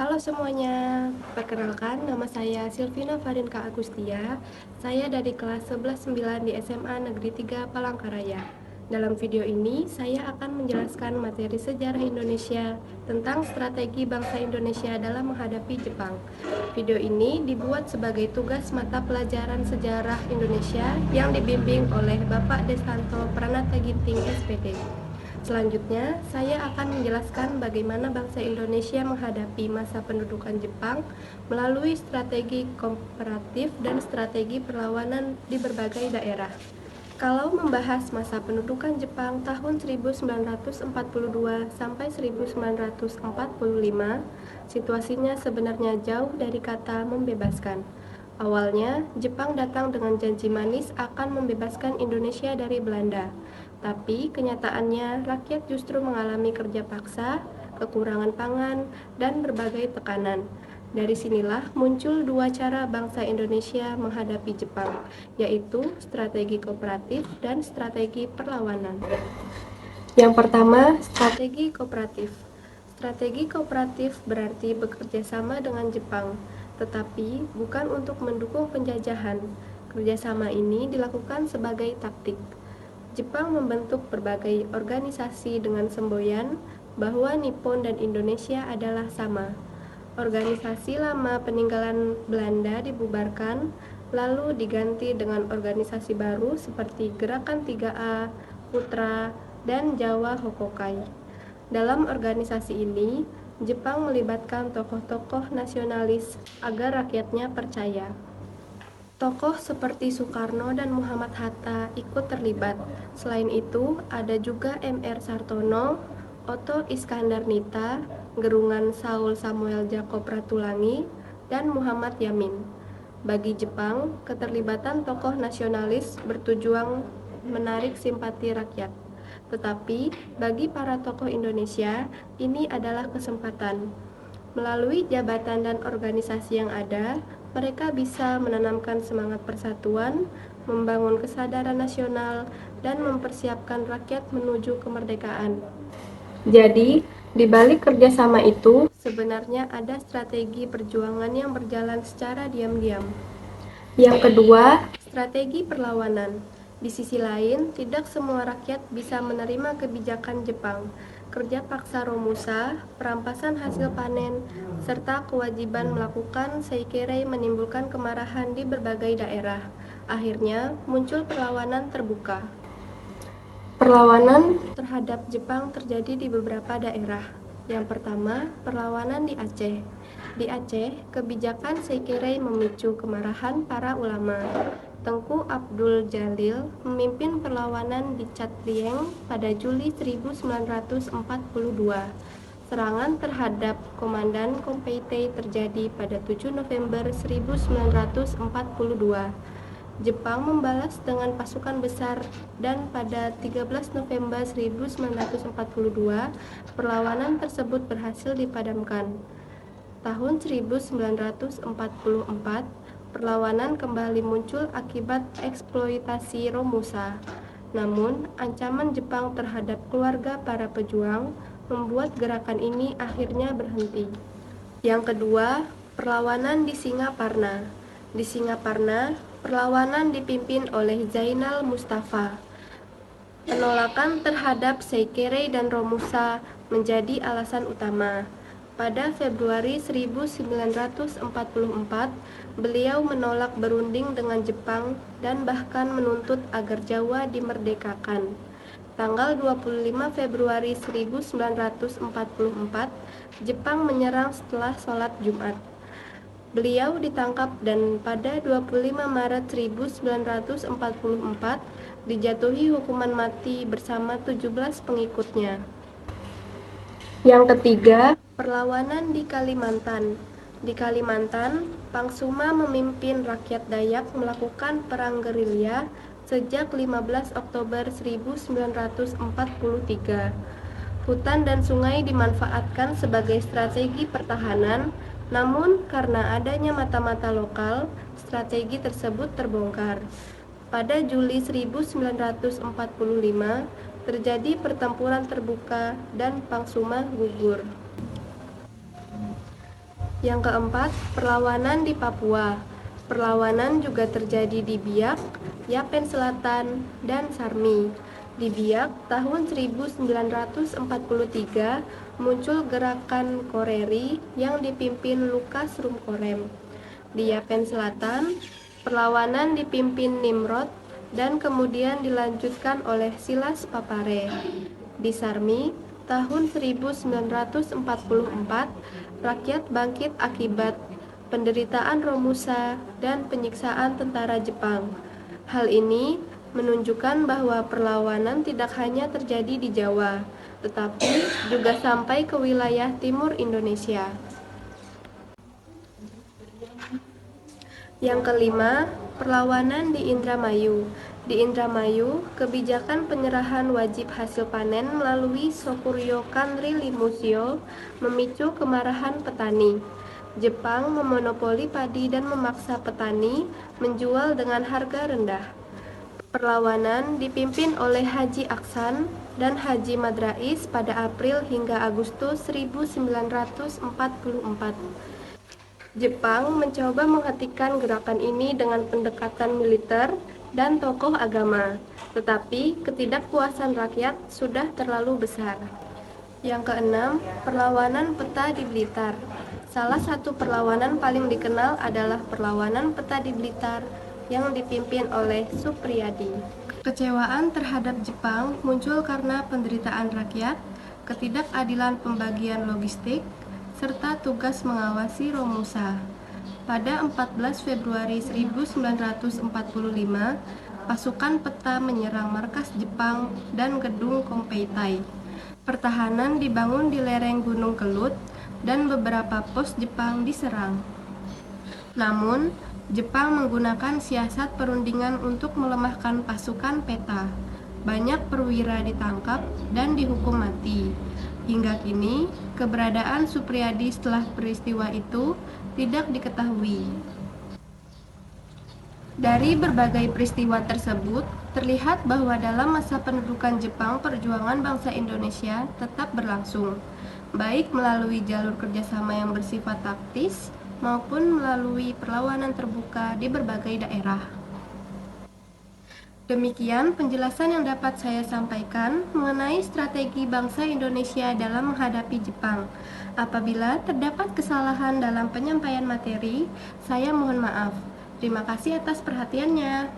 Halo semuanya, perkenalkan nama saya Silvina Farinka Agustia. Saya dari kelas 11-9 di SMA Negeri 3 Palangkaraya. Dalam video ini, saya akan menjelaskan materi sejarah Indonesia tentang strategi bangsa Indonesia dalam menghadapi Jepang. Video ini dibuat sebagai tugas mata pelajaran sejarah Indonesia yang dibimbing oleh Bapak Desanto Pranata Ginting SPD. Selanjutnya, saya akan menjelaskan bagaimana bangsa Indonesia menghadapi masa pendudukan Jepang melalui strategi komparatif dan strategi perlawanan di berbagai daerah. Kalau membahas masa pendudukan Jepang tahun 1942 sampai 1945, situasinya sebenarnya jauh dari kata membebaskan. Awalnya, Jepang datang dengan janji manis akan membebaskan Indonesia dari Belanda. Tapi kenyataannya, rakyat justru mengalami kerja paksa, kekurangan pangan, dan berbagai tekanan. Dari sinilah muncul dua cara bangsa Indonesia menghadapi Jepang, yaitu strategi kooperatif dan strategi perlawanan. Yang pertama, strategi kooperatif. Strategi kooperatif berarti bekerja sama dengan Jepang, tetapi bukan untuk mendukung penjajahan. Kerjasama ini dilakukan sebagai taktik. Jepang membentuk berbagai organisasi dengan semboyan bahwa Nippon dan Indonesia adalah sama. Organisasi lama peninggalan Belanda dibubarkan, lalu diganti dengan organisasi baru seperti Gerakan 3A, Putra, dan Jawa Hokokai. Dalam organisasi ini, Jepang melibatkan tokoh-tokoh nasionalis agar rakyatnya percaya. Tokoh seperti Soekarno dan Muhammad Hatta ikut terlibat. Selain itu, ada juga M.R. Sartono, Otto Iskandar Nita, Gerungan Saul Samuel Jacob Ratulangi, dan Muhammad Yamin. Bagi Jepang, keterlibatan tokoh nasionalis bertujuan menarik simpati rakyat. Tetapi, bagi para tokoh Indonesia, ini adalah kesempatan. Melalui jabatan dan organisasi yang ada, mereka bisa menanamkan semangat persatuan, membangun kesadaran nasional, dan mempersiapkan rakyat menuju kemerdekaan. Jadi, di balik kerjasama itu, sebenarnya ada strategi perjuangan yang berjalan secara diam-diam. Yang kedua, strategi perlawanan. Di sisi lain, tidak semua rakyat bisa menerima kebijakan Jepang. Kerja paksa Romusa, perampasan hasil panen, serta kewajiban melakukan seikere menimbulkan kemarahan di berbagai daerah. Akhirnya, muncul perlawanan terbuka. Perlawanan terhadap Jepang terjadi di beberapa daerah. Yang pertama, perlawanan di Aceh. Di Aceh, kebijakan seikere memicu kemarahan para ulama. Tengku Abdul Jalil memimpin perlawanan di Catlieng pada Juli 1942. Serangan terhadap Komandan Kompete terjadi pada 7 November 1942. Jepang membalas dengan pasukan besar dan pada 13 November 1942 perlawanan tersebut berhasil dipadamkan. Tahun 1944, perlawanan kembali muncul akibat eksploitasi Romusa. Namun, ancaman Jepang terhadap keluarga para pejuang membuat gerakan ini akhirnya berhenti. Yang kedua, perlawanan di Singaparna. Di Singaparna, perlawanan dipimpin oleh Zainal Mustafa. Penolakan terhadap seikere dan Romusa menjadi alasan utama. Pada Februari 1944, beliau menolak berunding dengan Jepang dan bahkan menuntut agar Jawa dimerdekakan. Tanggal 25 Februari 1944, Jepang menyerang setelah sholat Jumat. Beliau ditangkap dan pada 25 Maret 1944 dijatuhi hukuman mati bersama 17 pengikutnya. Yang ketiga, perlawanan di Kalimantan. Di Kalimantan, Pangsuma memimpin rakyat Dayak melakukan perang gerilya sejak 15 Oktober 1943. Hutan dan sungai dimanfaatkan sebagai strategi pertahanan, namun karena adanya mata-mata lokal, strategi tersebut terbongkar. Pada Juli 1945, terjadi pertempuran terbuka dan Pangsuma gugur. Yang keempat, perlawanan di Papua. Perlawanan juga terjadi di Biak, Yapen Selatan, dan Sarmi. Di Biak, tahun 1943 muncul gerakan Koreri yang dipimpin Lukas Rumkorem. Di Yapen Selatan, perlawanan dipimpin Nimrod dan kemudian dilanjutkan oleh Silas Papare. Di Sarmi, tahun 1944, rakyat bangkit akibat penderitaan Romusa dan penyiksaan tentara Jepang. Hal ini menunjukkan bahwa perlawanan tidak hanya terjadi di Jawa, tetapi juga sampai ke wilayah timur Indonesia. Yang kelima, perlawanan di Indramayu. Di Indramayu, kebijakan penyerahan wajib hasil panen melalui Sokuryo Kanri Limusio memicu kemarahan petani. Jepang memonopoli padi dan memaksa petani menjual dengan harga rendah. Perlawanan dipimpin oleh Haji Aksan dan Haji Madrais pada April hingga Agustus 1944. Jepang mencoba menghentikan gerakan ini dengan pendekatan militer dan tokoh agama, tetapi ketidakpuasan rakyat sudah terlalu besar. Yang keenam, perlawanan peta di Blitar. Salah satu perlawanan paling dikenal adalah perlawanan peta di Blitar yang dipimpin oleh Supriyadi. Kekecewaan terhadap Jepang muncul karena penderitaan rakyat, ketidakadilan pembagian logistik, serta tugas mengawasi Romusa. Pada 14 Februari 1945, pasukan peta menyerang markas Jepang dan gedung Kongpeitai. Pertahanan dibangun di lereng Gunung Kelut dan beberapa pos Jepang diserang. Namun, Jepang menggunakan siasat perundingan untuk melemahkan pasukan peta. Banyak perwira ditangkap dan dihukum mati. Hingga kini, keberadaan Supriyadi setelah peristiwa itu tidak diketahui. Dari berbagai peristiwa tersebut, terlihat bahwa dalam masa pendudukan Jepang, perjuangan bangsa Indonesia tetap berlangsung, baik melalui jalur kerjasama yang bersifat taktis maupun melalui perlawanan terbuka di berbagai daerah. Demikian penjelasan yang dapat saya sampaikan mengenai strategi bangsa Indonesia dalam menghadapi Jepang. Apabila terdapat kesalahan dalam penyampaian materi, saya mohon maaf. Terima kasih atas perhatiannya.